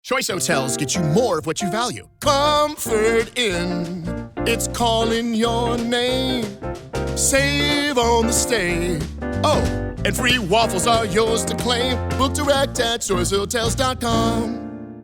Choice Hotels get you more of what you value. Comfort Inn, it's calling your name. Save on the stay. Oh, and free waffles are yours to claim. Book direct at choicehotels.com.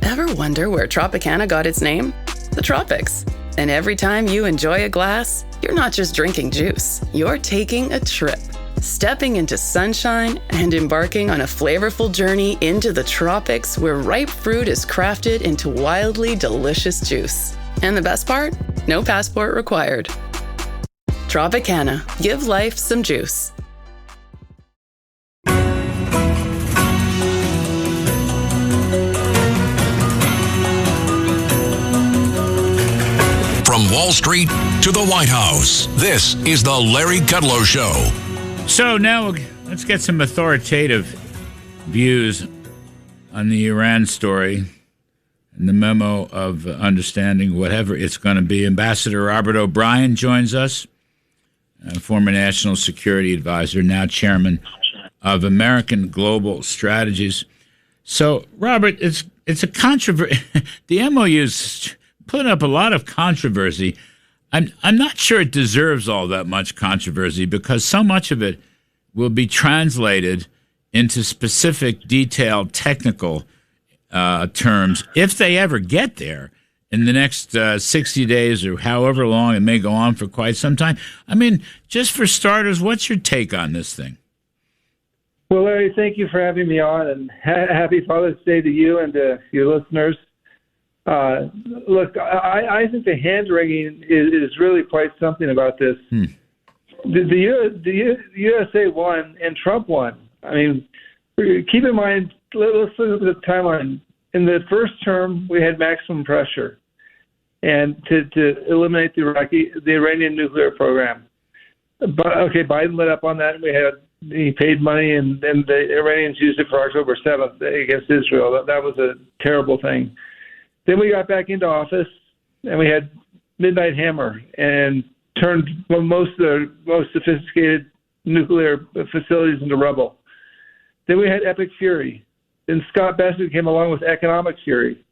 Ever wonder where Tropicana got its name? The tropics. And every time you enjoy a glass, you're not just drinking juice, you're taking a trip. Stepping into sunshine and embarking on a flavorful journey into the tropics where ripe fruit is crafted into wildly delicious juice. And the best part? No passport required. Tropicana. Give life some juice. From Wall Street to the White House, this is the Larry Kudlow Show. So now let's get some authoritative views on the Iran story and the memo of understanding, whatever it's going to be. Ambassador Robert O'Brien joins us, former National Security Advisor, now Chairman of American Global Strategies. So, Robert, it's a controversy. The MOU's putting up a lot of controversy. I'm not sure it deserves all that much controversy because so much of it will be translated into specific, detailed, technical terms if they ever get there in the next 60 days or however long. It may go on for quite some time. I mean, just for starters, what's your take on this thing? Well, Larry, thank you for having me on, and happy Father's Day to you and to your listeners. Look, I think the hand-wringing is really quite something about this. The USA won and Trump won. I mean, keep in mind, let's look at the timeline. In the first term, we had maximum pressure and to eliminate the Iranian nuclear program. But okay, Biden let up on that. He paid money, and then the Iranians used it for October 7th against Israel. That was a terrible thing. Then we got back into office, and we had Midnight Hammer and turned most of the most sophisticated nuclear facilities into rubble. Then we had Epic Fury. Then Scott Bessent came along with Economic Fury.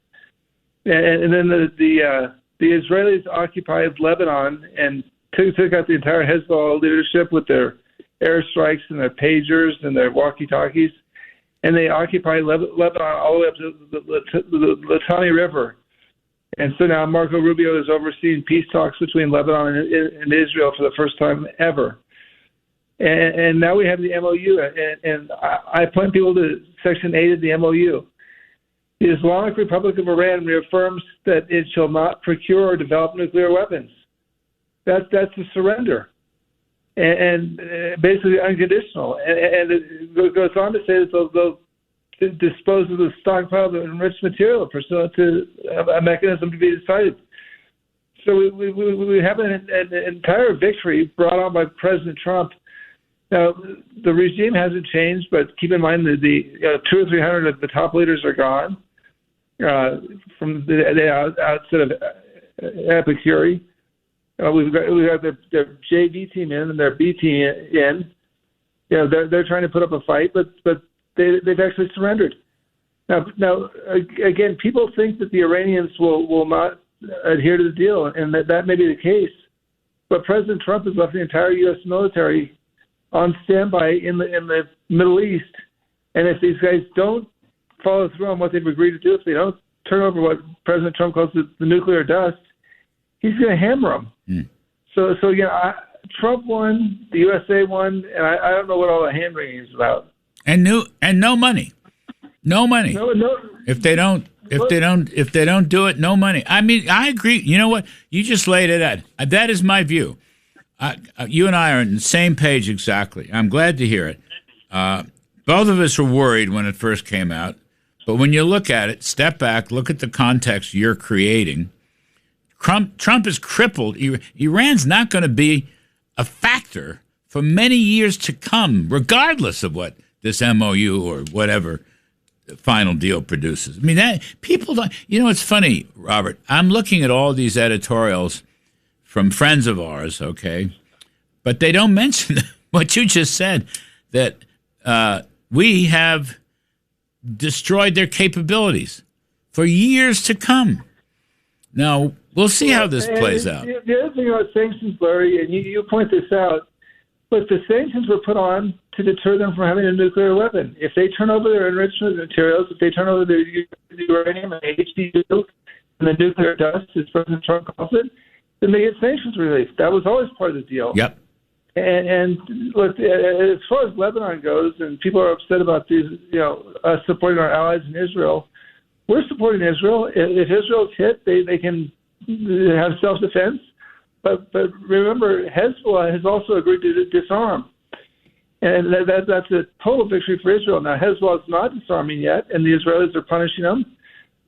And then the Israelis occupied Lebanon and took out the entire Hezbollah leadership with their airstrikes and their pagers and their walkie-talkies. And they occupied Lebanon all the way up to the Litani River. And so now Marco Rubio is overseeing peace talks between Lebanon and Israel for the first time ever. And now we have the MOU. And I point people to Section 8 of the MOU. The Islamic Republic of Iran reaffirms that it shall not procure or develop nuclear weapons. That's a surrender. And basically unconditional. And it goes on to say that they'll dispose of the stockpile of enriched material pursuant to a mechanism to be decided. So we have an entire victory brought on by President Trump. Now, the regime hasn't changed, but keep in mind that the 200 or 300 of the top leaders are gone from the outset of Epic Fury. We've got their JV team in and their B team in. They're trying to put up a fight, but they've actually surrendered. Now, again, people think that the Iranians will not adhere to the deal, and that may be the case. But President Trump has left the entire U.S. military on standby in the Middle East, and if these guys don't follow through on what they've agreed to do, if they don't turn over what President Trump calls the nuclear dust, he's going to hammer them. So Trump won, the USA won, and I don't know what all the hand-wringing is about. And no money. No money. No. If they don't do it, no money. I mean, I agree. You know what? You just laid it out. That is my view. You and I are on the same page exactly. I'm glad to hear it. Both of us were worried when it first came out. But when you look at it, step back, look at the context you're creating. Trump is crippled. Iran's not going to be a factor for many years to come, regardless of what this MOU or whatever the final deal produces. I mean, that people don't. You know, it's funny, Robert. I'm looking at all these editorials from friends of ours, okay, but they don't mention what you just said, that we have destroyed their capabilities for years to come. Now, we'll see how this plays out. The other thing about sanctions, Larry, and you point this out, but the sanctions were put on to deter them from having a nuclear weapon. If they turn over their enrichment materials, if they turn over their uranium and HDU and the nuclear dust, as President Trump calls it, then they get sanctions relief. That was always part of the deal. Yep. And look, as far as Lebanon goes, and people are upset about these, us supporting our allies in Israel, we're supporting Israel. If Israel's hit, they can have self-defense. But remember, Hezbollah has also agreed to disarm. And that's a total victory for Israel. Now, Hezbollah is not disarming yet, and the Israelis are punishing them.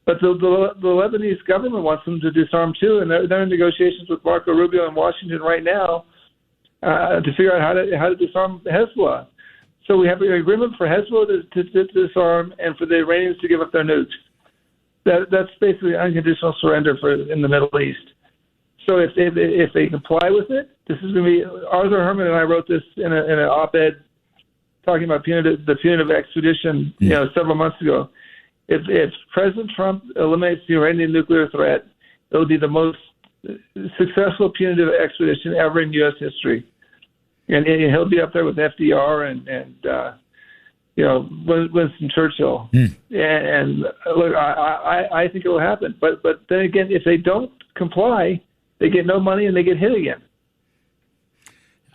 But the Lebanese government wants them to disarm too, and they're in negotiations with Marco Rubio in Washington right now to figure out how to disarm Hezbollah. So we have an agreement for Hezbollah to disarm and for the Iranians to give up their nukes. That's basically unconditional surrender in the Middle East. So if they comply with it, this is going to be Arthur Herman and I wrote this in an op-ed talking about the punitive expedition, several months ago. If President Trump eliminates the Iranian nuclear threat, it'll be the most successful punitive expedition ever in U.S. history, and he'll be up there with FDR and Winston Churchill. And look, I think it will happen. But then again, if they don't comply, they get no money and they get hit again.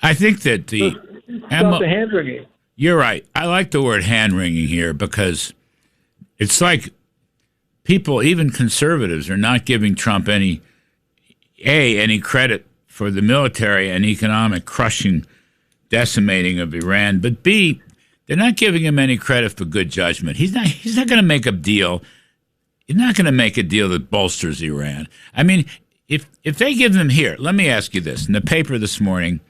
I think that stop the hand wringing. You're right. I like the word hand wringing here because it's like people, even conservatives, are not giving Trump any credit for the military and economic crushing, decimating of Iran, but B, they're not giving him any credit for good judgment. He's not going to make a deal. He's not going to make a deal that bolsters Iran. I mean, if they give them here, let me ask you this. In the paper this morning,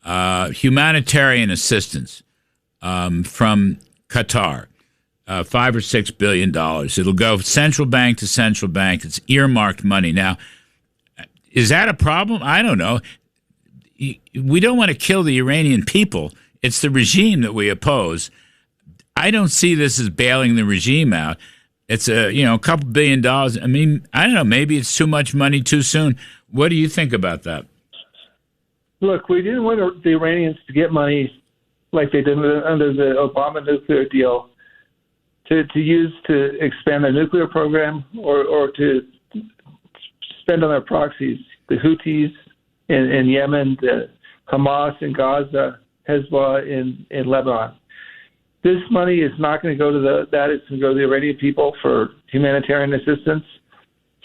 humanitarian assistance from Qatar, $5 or $6 billion. It'll go central bank to central bank. It's earmarked money. Now, is that a problem? I don't know. We don't want to kill the Iranian people. It's the regime that we oppose. I don't see this as bailing the regime out. It's a couple $1 billion. I mean, I don't know. Maybe it's too much money too soon. What do you think about that? Look, we didn't want the Iranians to get money like they did under the Obama nuclear deal to use to expand their nuclear program or to spend on their proxies, the Houthis in Yemen, the Hamas in Gaza, Hezbollah in Lebanon. This money is not going to go to that. It's going to go to the Iranian people for humanitarian assistance.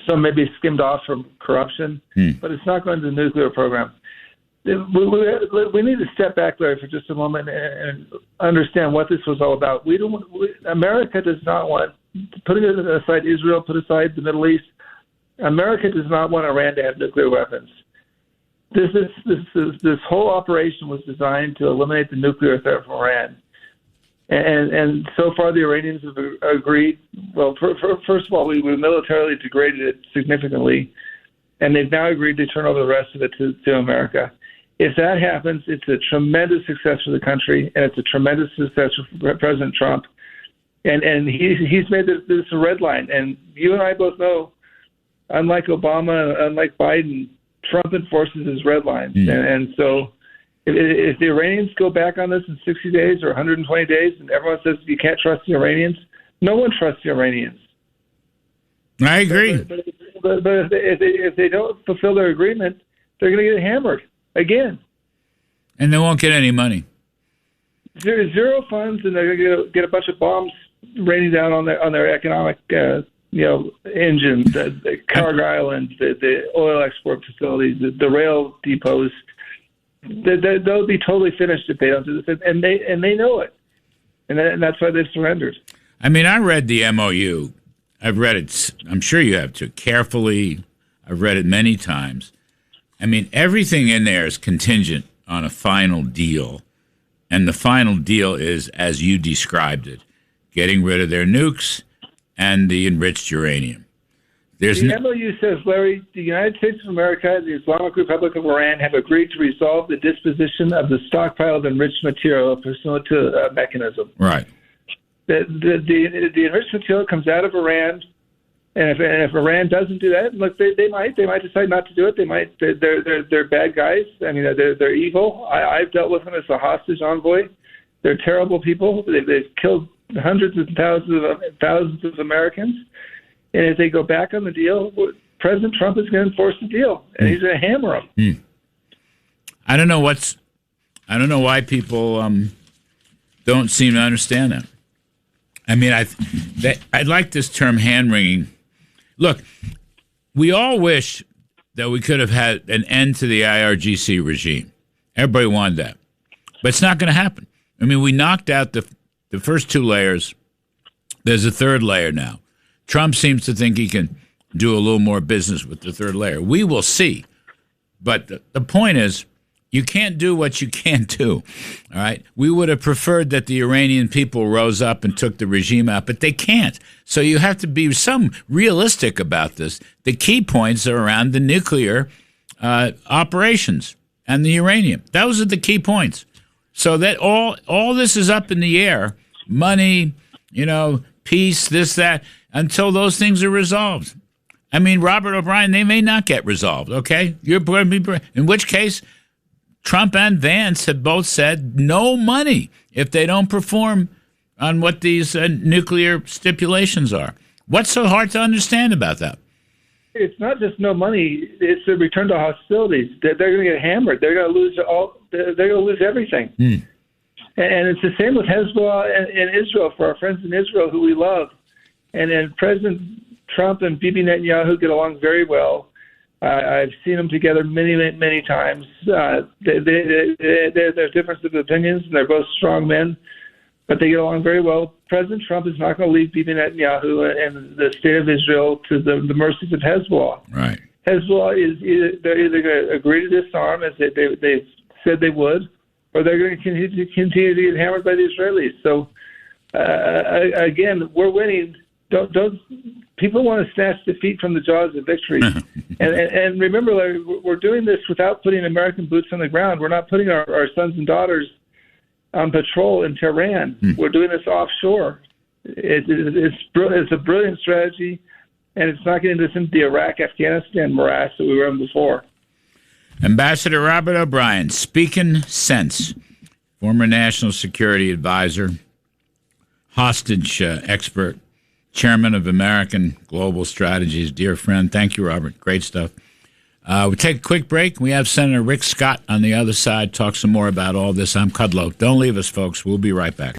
Some may be skimmed off from corruption, but it's not going to the nuclear program. We need to step back, Larry, for just a moment and understand what this was all about. America does not want, putting aside Israel, put aside the Middle East, America does not want Iran to have nuclear weapons. This whole operation was designed to eliminate the nuclear threat from Iran. And so far the Iranians have agreed. Well, first of all, we militarily degraded it significantly, and they've now agreed to turn over the rest of it to America. If that happens, it's a tremendous success for the country, and it's a tremendous success for President Trump. And he's made this a red line. And you and I both know, unlike Obama, unlike Biden, Trump enforces his red lines. And so if the Iranians go back on this in 60 days or 120 days and everyone says you can't trust the Iranians, no one trusts the Iranians. I agree. But if they don't fulfill their agreement, they're going to get hammered again. And they won't get any money. Zero funds, and they're going to get a bunch of bombs raining down on their economic engines, the Cargo Island, the oil export facilities, the rail depots. They'll be totally finished if they don't do this, and they know it, and that's why they've surrendered. I mean, I read the MOU. I've read it. I'm sure you have too. Carefully. I've read it many times. I mean, everything in there is contingent on a final deal, and the final deal is, as you described it, getting rid of their nukes and the enriched uranium. The MOU says, Larry, the United States of America and the Islamic Republic of Iran have agreed to resolve the disposition of the stockpile of enriched material pursuant to a mechanism. Right. the enriched material comes out of Iran, and if Iran doesn't do that, look, they might decide not to do it. They're bad guys. I mean, they're evil. I've dealt with them as a hostage envoy. They're terrible people. They've killed hundreds of thousands of Americans. And if they go back on the deal, President Trump is going to enforce the deal, and he's going to hammer them. I don't know why people don't seem to understand that. I mean, I like this term hand-wringing. Look, we all wish that we could have had an end to the IRGC regime. Everybody wanted that. But it's not going to happen. I mean, we knocked out the first two layers. There's a third layer now. Trump seems to think he can do a little more business with the third layer. We will see. But the point is, you can't do what you can't do, all right? We would have preferred that the Iranian people rose up and took the regime out, but they can't. So you have to be some realistic about this. The key points are around the nuclear operations and the uranium. Those are the key points. So that all this is up in the air, money, peace, this, that, until those things are resolved. I mean, Robert O'Brien, they may not get resolved, okay? In which case, Trump and Vance have both said no money if they don't perform on what these nuclear stipulations are. What's so hard to understand about that? It's not just no money; it's a return to hostilities. They're going to get hammered. They're going to lose They're going to lose everything. And it's the same with Hezbollah and Israel. For our friends in Israel, who we love, and President Trump and Bibi Netanyahu get along very well. I've seen them together many times. There's difference of opinions, and they're both strong men, but they get along very well. President Trump is not going to leave Bibi Netanyahu and the state of Israel to the mercies of Hezbollah. Right. Hezbollah they're either going to agree to disarm, as they've said they would, or they're going to continue to get hammered by the Israelis. So again, we're winning. Don't people want to snatch defeat from the jaws of victory? and remember, Larry, we're doing this without putting American boots on the ground. We're not putting our sons and daughters on patrol in Tehran. We're doing this offshore. It's a brilliant strategy, and it's not getting us into the Iraq-Afghanistan morass that we were in before. Ambassador Robert O'Brien, speaking sense, former national security advisor, hostage expert, chairman of American Global Strategies, dear friend. Thank you, Robert. Great stuff. We'll take a quick break. We have Senator Rick Scott on the other side, talk some more about all this. I'm Kudlow. Don't leave us, folks. We'll be right back.